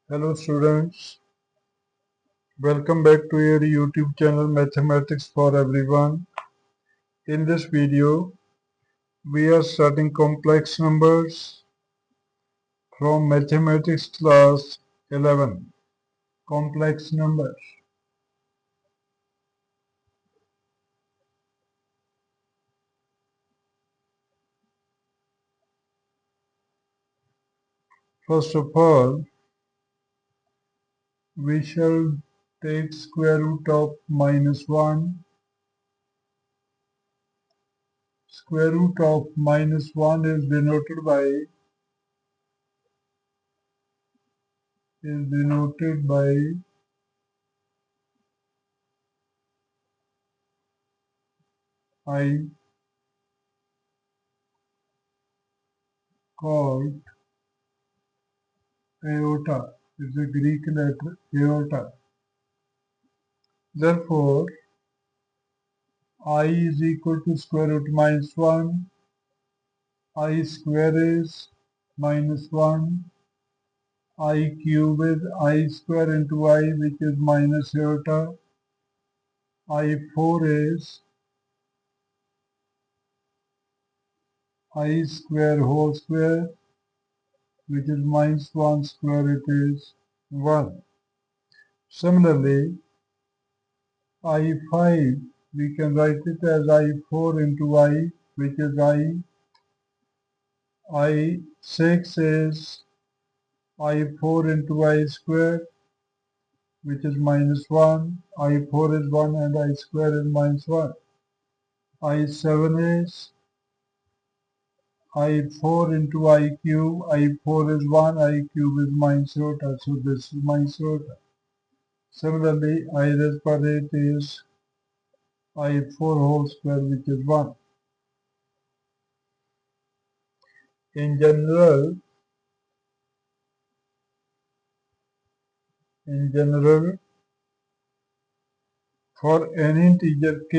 Hello students, welcome back to your YouTube channel Mathematics for Everyone. In this video, we are studying complex numbers from Mathematics Class 11. Complex numbers. First of all, we shall take square root of -1. Square root of -1 is denoted by I called aorta. It's a Greek letter aorta. Therefore, I is equal to square root -1. I square is -1. I cube is I square into I, which is minus iota. I4 is I square whole square, which is -1 square, it is 1. Similarly, I5, we can write it as I4 into I, which is I. I6 is I4 into I square, which is -1. I4 is 1 and I square is -1. I7 is I4 into I cube. I4 is 1, I cube is minus iota, so this is minus iota. Similarly, I raised per 8 is I4 whole square, which is 1. In general, for any integer k,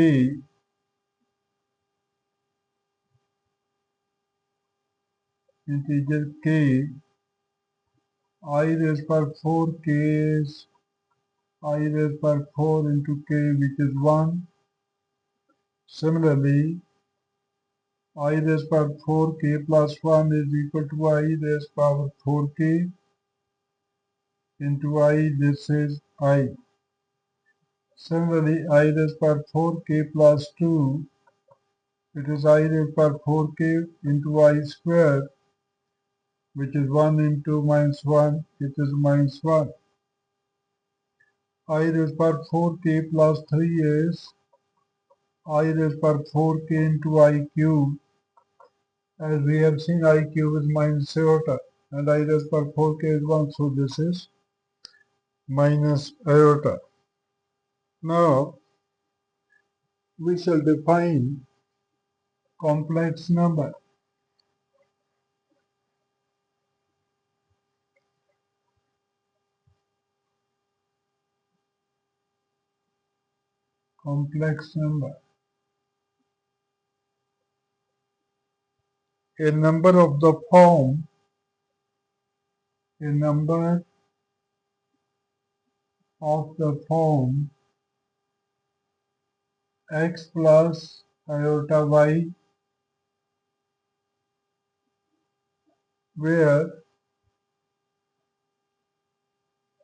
I raised per 4 k is I raised per 4 into k, which is 1. Similarly, I raised power 4k plus 1 is equal to I raised power 4k into I, this is I. Similarly, I raised power 4k plus 2, it is I raised power 4k into I square, which is 1 into -1, it is -1. I raised power 4k plus 3 is I raised power 4k into I cube. As we have seen, I cube is minus iota and I raised power 4k is 1, so this is minus iota. Now, we shall define complex number. Complex number. A number of the form, x plus iota y, where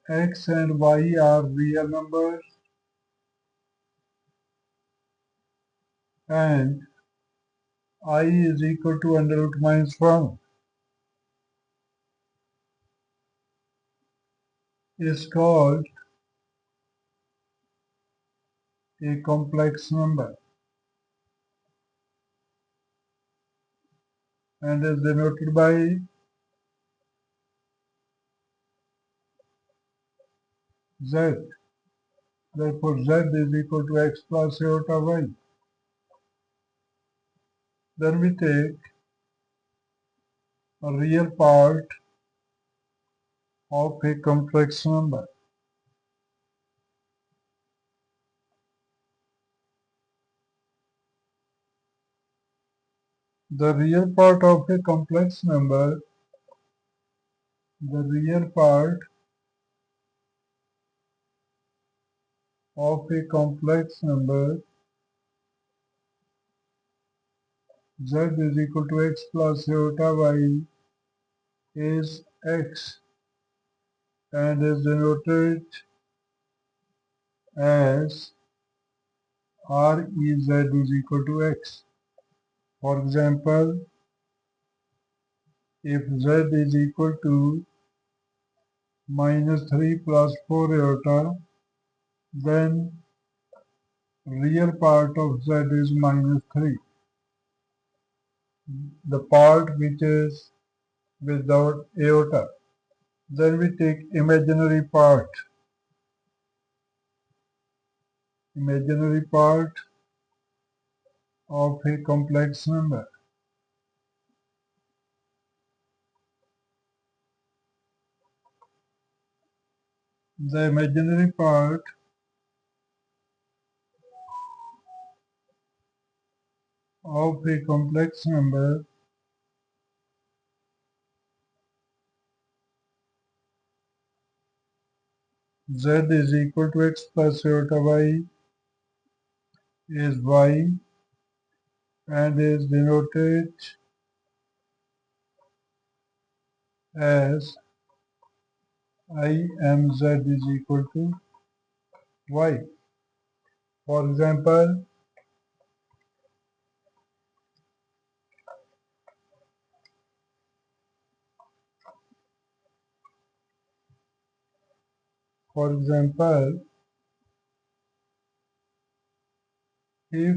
x and y are real numbers and I is equal to under root -1, is called a complex number and is denoted by z. Therefore, z is equal to x plus iota y. Then we take a real part of a complex number. The real part of a complex number, the real part of a complex number z is equal to x plus iota y is x and is denoted as Rez is equal to x. For example, if z is equal to minus 3 plus 4 iota, then real part of z is minus 3. The part which is without iota. Then we take imaginary part. Imaginary part of a complex number. The imaginary part of a complex number z is equal to x plus iota y is y and is denoted as imz is equal to y. For example, if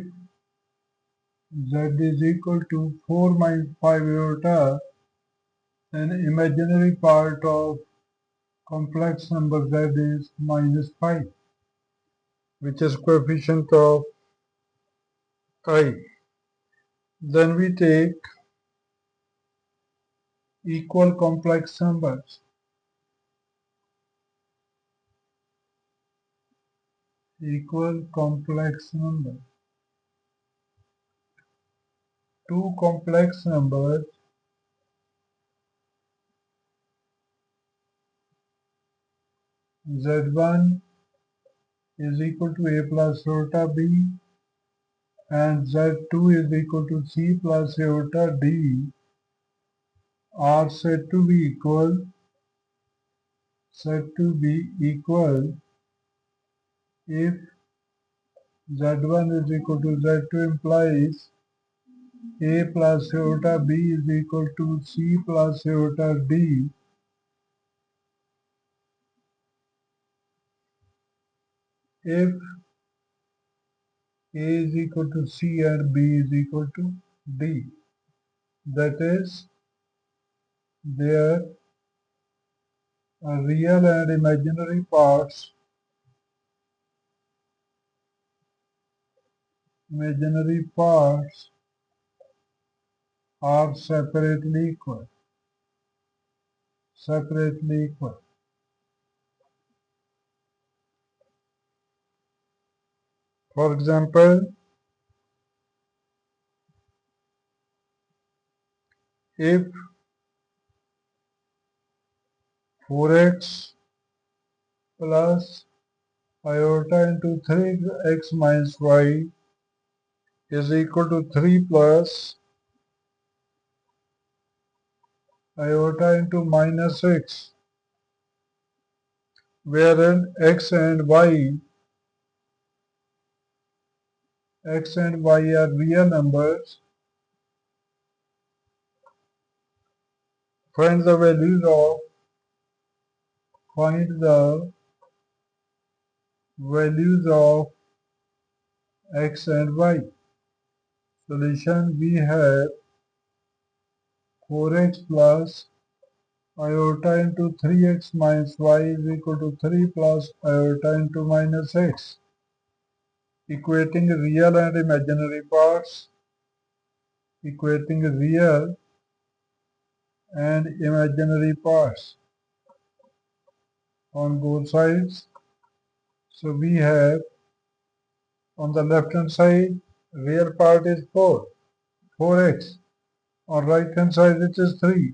z is equal to 4 minus 5 iota, then imaginary part of complex number z is minus 5, which is coefficient of I. Then we take equal complex numbers. Equal complex number. Two complex numbers z1 is equal to a plus iota b and z2 is equal to c plus iota d are said to be equal if z1 is equal to z2 implies a plus iota b is equal to c plus iota d if a is equal to c and b is equal to d. That is, their real and imaginary parts are separately equal. For example, if 4x plus iota into 3x minus y is equal to 3 plus iota into minus x, wherein x and y are real numbers, find the values of x and y. Solution: we have 4x plus iota into 3x minus y is equal to 3 plus iota into minus x, equating real and imaginary parts, on both sides. So we have on the left hand side, real part is 4x. On right hand side it is 3.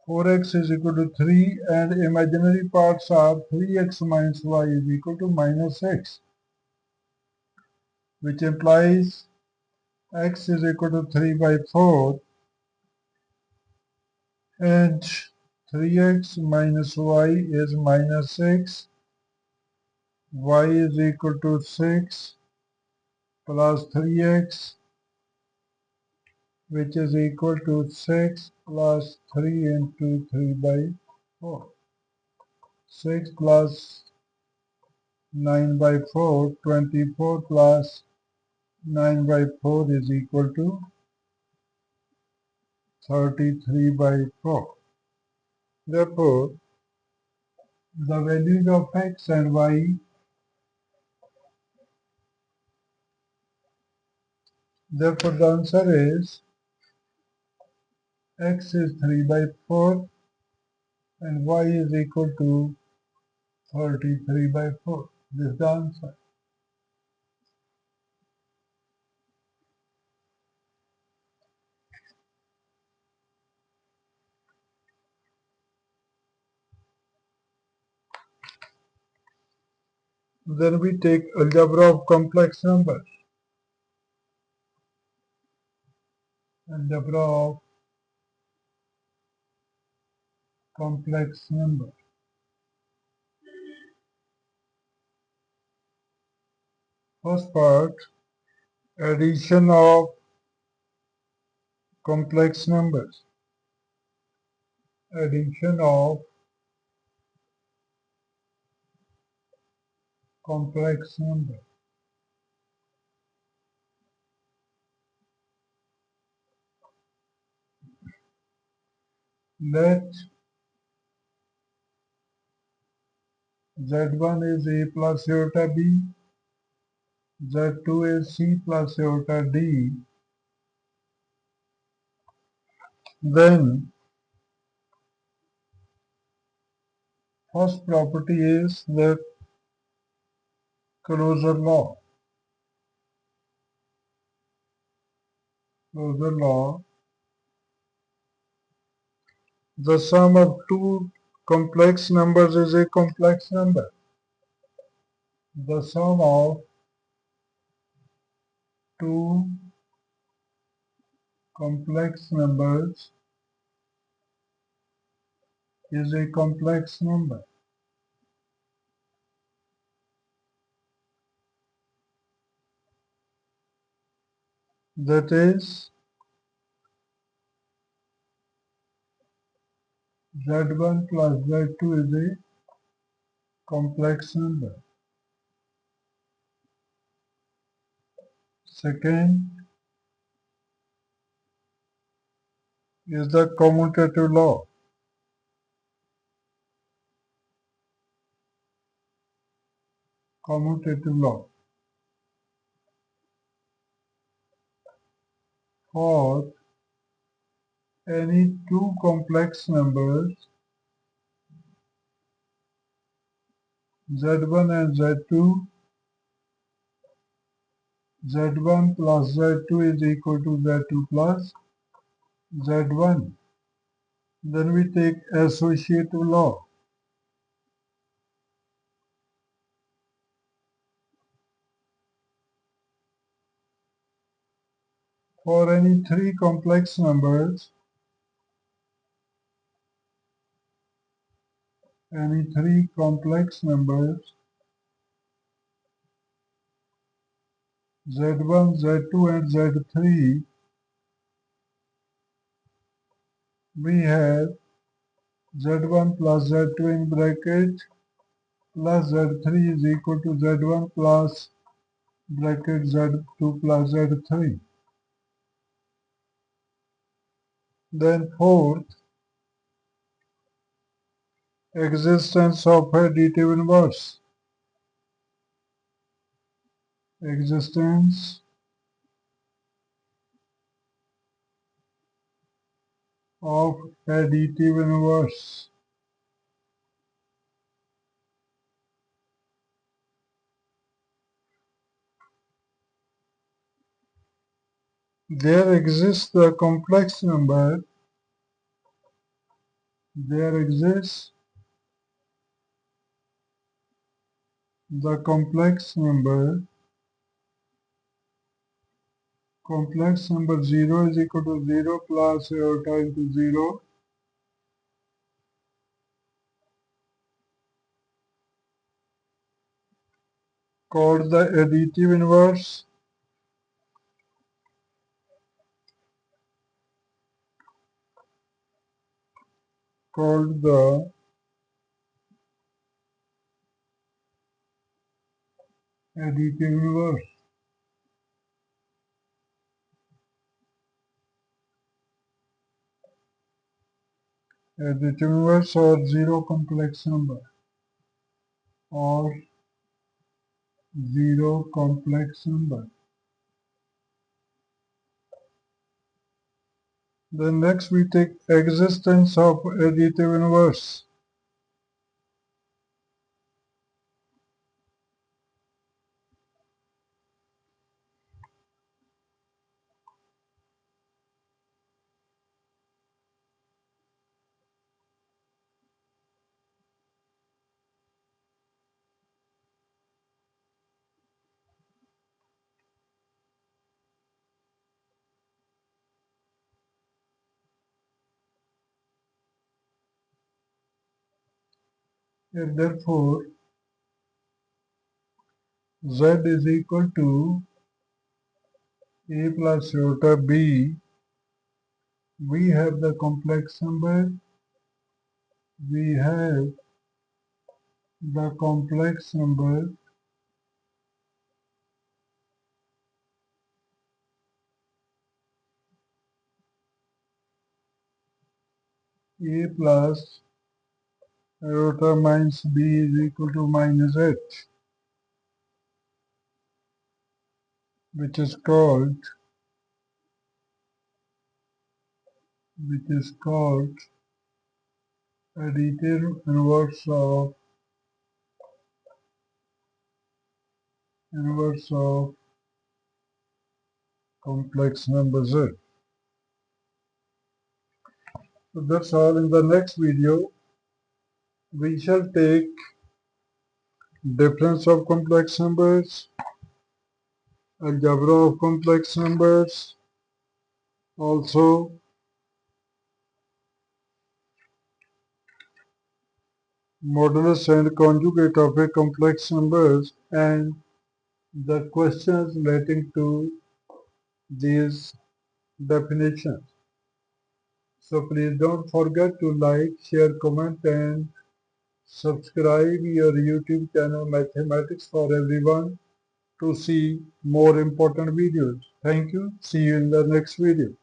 4x is equal to 3 and imaginary parts are 3x minus y is equal to minus x. which implies x is equal to 3 by 4 and 3x minus y is minus 6, y is equal to 6 plus 3x, which is equal to 6 plus 3 into 3 by 4. 6 plus 9 by 4, 24 plus 9 by 4 is equal to 33 by 4. Therefore, the values of x and y, therefore the answer is x is 3 by 4 and y is equal to 33 by 4. This is the answer. Then we take algebra of complex numbers. Algebra of complex numbers. First part, addition of complex numbers. Addition of complex numbers. Let Z1 is A plus iota B, Z2 is C plus iota D. Then first property is the closure law. Closure law. The sum of two complex numbers is a complex number. The sum of two complex numbers is a complex number. That is, Z1 plus Z2 is a complex number. Second is the commutative law. Commutative law. For any two complex numbers Z1 and Z2, Z1 plus Z2 is equal to Z2 plus Z1. Then we take associative law. For any three complex numbers, Z1, Z2 and Z3, we have Z1 plus Z2 in bracket plus Z3 is equal to Z1 plus bracket Z2 plus Z3. Then fourth, existence of additive inverse. Existence of additive inverse. There exists the complex number. There exists the complex number complex number 0 is equal to 0 plus iota into 0 called the additive inverse, called the additive inverse. Additive inverse or zero complex number or zero complex number. Then next we take existence of additive inverse. If therefore z is equal to a plus iota b, we have the complex number, we have the complex number a plus iota minus b is equal to minus h, which is called additive inverse of complex number z. So that's all. In the next video we shall take difference of complex numbers, algebra of complex numbers, also modulus and conjugate of a complex numbers, and the questions relating to these definitions. So please don't forget to like, share, comment and subscribe your YouTube channel Mathematics for Everyone to see more important videos. Thank you. See you in the next video.